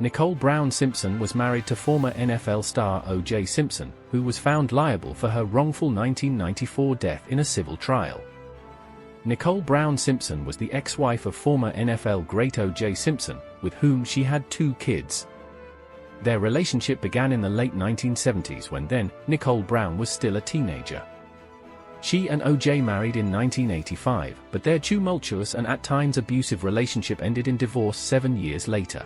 Nicole Brown Simpson was married to former NFL star O.J. Simpson, who was found liable for her wrongful 1994 death in a civil trial. Nicole Brown Simpson was the ex-wife of former NFL great O.J. Simpson, with whom she had 2 kids. Their relationship began in the late 1970s when Nicole Brown was still a teenager. She and O.J. married in 1985, but their tumultuous and at times abusive relationship ended in divorce 7 years later.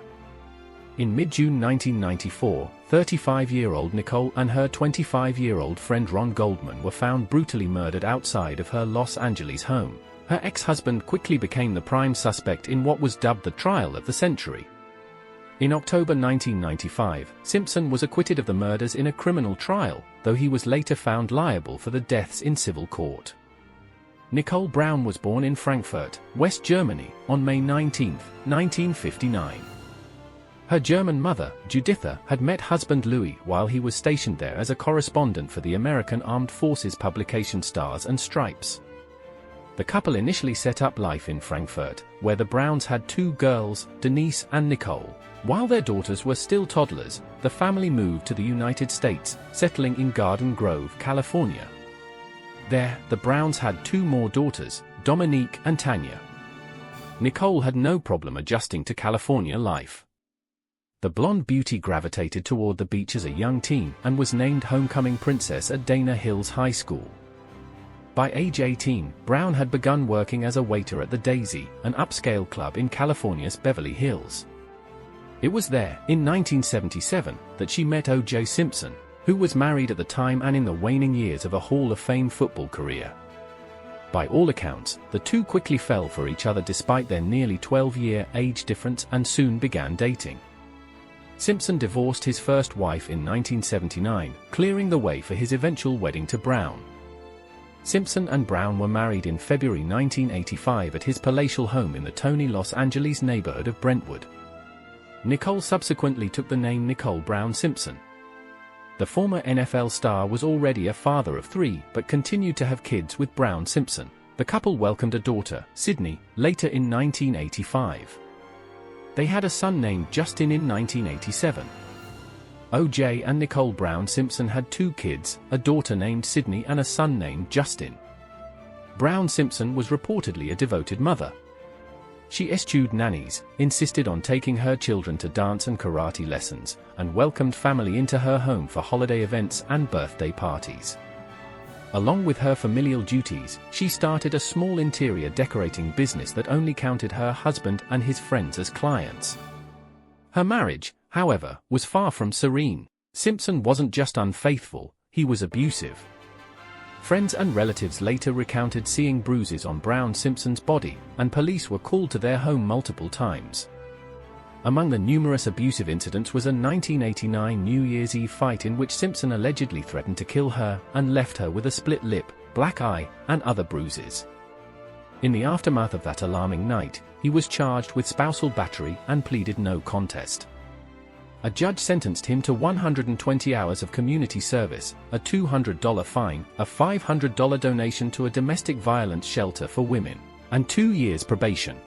In mid-June 1994, 35-year-old Nicole and her 25-year-old friend Ron Goldman were found brutally murdered outside of her Los Angeles home. Her ex-husband quickly became the prime suspect in what was dubbed the trial of the century. In October 1995, Simpson was acquitted of the murders in a criminal trial, though he was later found liable for the deaths in civil court. Nicole Brown was born in Frankfurt, West Germany, on May 19, 1959. Her German mother, Juditha, had met husband Louis while he was stationed there as a correspondent for the American Armed Forces publication Stars and Stripes. The couple initially set up life in Frankfurt, where the Browns had 2 girls, Denise and Nicole. While their daughters were still toddlers, the family moved to the United States, settling in Garden Grove, California. There, the Browns had 2 more daughters, Dominique and Tanya. Nicole had no problem adjusting to California life. The blonde beauty gravitated toward the beach as a young teen and was named homecoming princess at Dana Hills High School. By age 18, Brown had begun working as a waiter at the Daisy, an upscale club in California's Beverly Hills. It was there, in 1977, that she met O.J. Simpson, who was married at the time and in the waning years of a Hall of Fame football career. By all accounts, the two quickly fell for each other despite their nearly 12-year age difference and soon began dating. Simpson divorced his first wife in 1979, clearing the way for his eventual wedding to Brown. Simpson and Brown were married in February 1985 at his palatial home in the Tony, Los Angeles neighborhood of Brentwood. Nicole subsequently took the name Nicole Brown Simpson. The former NFL star was already a father of 3 but continued to have kids with Brown Simpson. The couple welcomed a daughter, Sydney, later in 1985. They had a son named Justin in 1987. O.J. and Nicole Brown Simpson had 2 kids, a daughter named Sydney and a son named Justin. Brown Simpson was reportedly a devoted mother. She eschewed nannies, insisted on taking her children to dance and karate lessons, and welcomed family into her home for holiday events and birthday parties. Along with her familial duties, she started a small interior decorating business that only counted her husband and his friends as clients. Her marriage, however, was far from serene. Simpson wasn't just unfaithful, he was abusive. Friends and relatives later recounted seeing bruises on Brown Simpson's body, and police were called to their home multiple times. Among the numerous abusive incidents was a 1989 New Year's Eve fight in which Simpson allegedly threatened to kill her and left her with a split lip, black eye, and other bruises. In the aftermath of that alarming night, he was charged with spousal battery and pleaded no contest. A judge sentenced him to 120 hours of community service, a $200 fine, a $500 donation to a domestic violence shelter for women, and 2 years probation.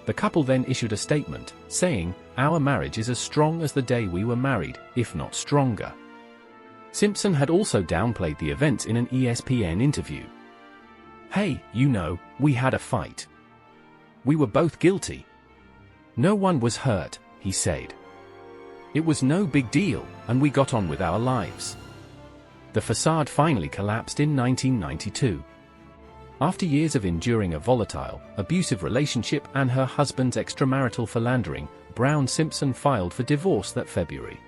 The couple then issued a statement, saying, "Our marriage is as strong as the day we were married, if not stronger." Simpson had also downplayed the events in an ESPN interview. "Hey, we had a fight. We were both guilty. No one was hurt," he said. "It was no big deal, and we got on with our lives." The facade finally collapsed in 1992. After years of enduring a volatile, abusive relationship and her husband's extramarital philandering, Brown Simpson filed for divorce that February.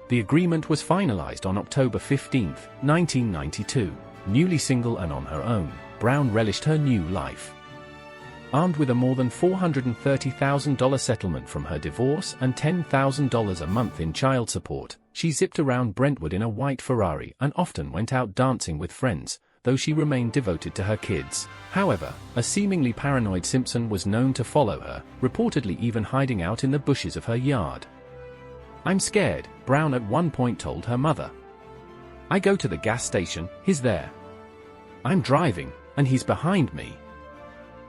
The agreement was finalized on October 15, 1992. Newly single and on her own, Brown relished her new life. Armed with a more than $430,000 settlement from her divorce and $10,000 a month in child support, she zipped around Brentwood in a white Ferrari and often went out dancing with friends, though she remained devoted to her kids. However, a seemingly paranoid Simpson was known to follow her, reportedly even hiding out in the bushes of her yard. "I'm scared," Brown at one point told her mother. "I go to the gas station, he's there. I'm driving, and he's behind me."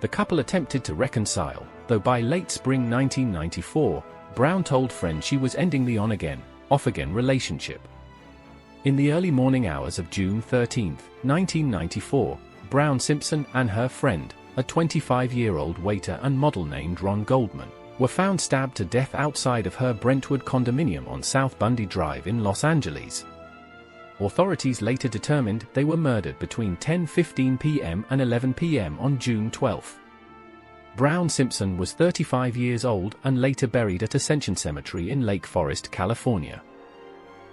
The couple attempted to reconcile, though by late spring 1994, Brown told friends she was ending the on-again, off-again relationship. In the early morning hours of June 13, 1994, Brown Simpson and her friend, a 25-year-old waiter and model named Ron Goldman, were found stabbed to death outside of her Brentwood condominium on South Bundy Drive in Los Angeles. Authorities later determined they were murdered between 10:15 p.m. and 11 p.m. on June 12. Brown Simpson was 35 years old and later buried at Ascension Cemetery in Lake Forest, California.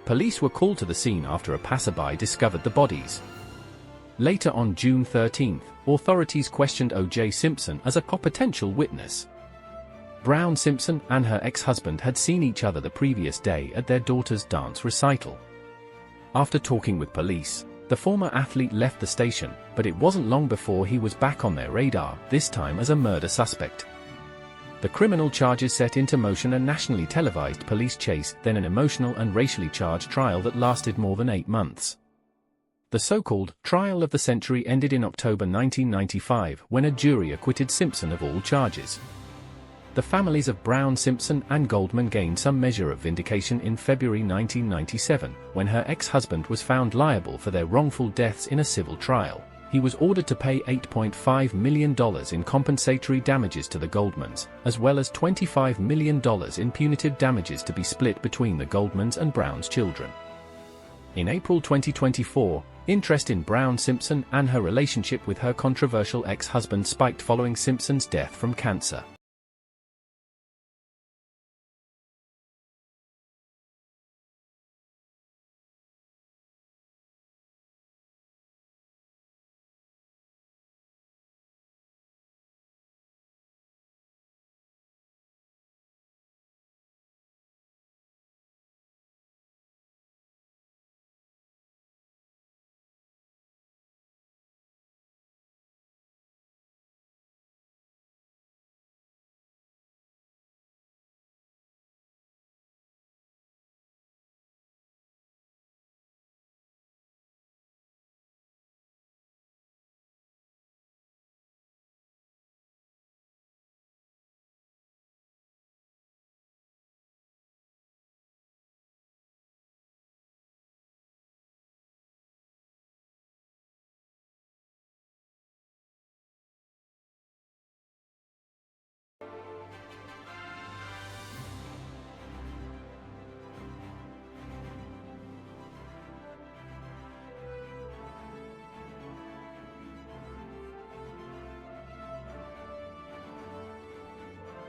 Police were called to the scene after a passerby discovered the bodies. Later on June 13, authorities questioned O.J. Simpson as a potential witness. Brown Simpson and her ex-husband had seen each other the previous day at their daughter's dance recital. After talking with police, the former athlete left the station, but it wasn't long before he was back on their radar, this time as a murder suspect. The criminal charges set into motion a nationally televised police chase, then an emotional and racially charged trial that lasted more than 8 months. The so-called trial of the century ended in October 1995 when a jury acquitted Simpson of all charges. The families of Brown, Simpson, and Goldman gained some measure of vindication in February 1997, when her ex-husband was found liable for their wrongful deaths in a civil trial. He was ordered to pay $8.5 million in compensatory damages to the Goldmans, as well as $25 million in punitive damages to be split between the Goldmans and Brown's children. In April 2024, interest in Brown Simpson and her relationship with her controversial ex-husband spiked following Simpson's death from cancer.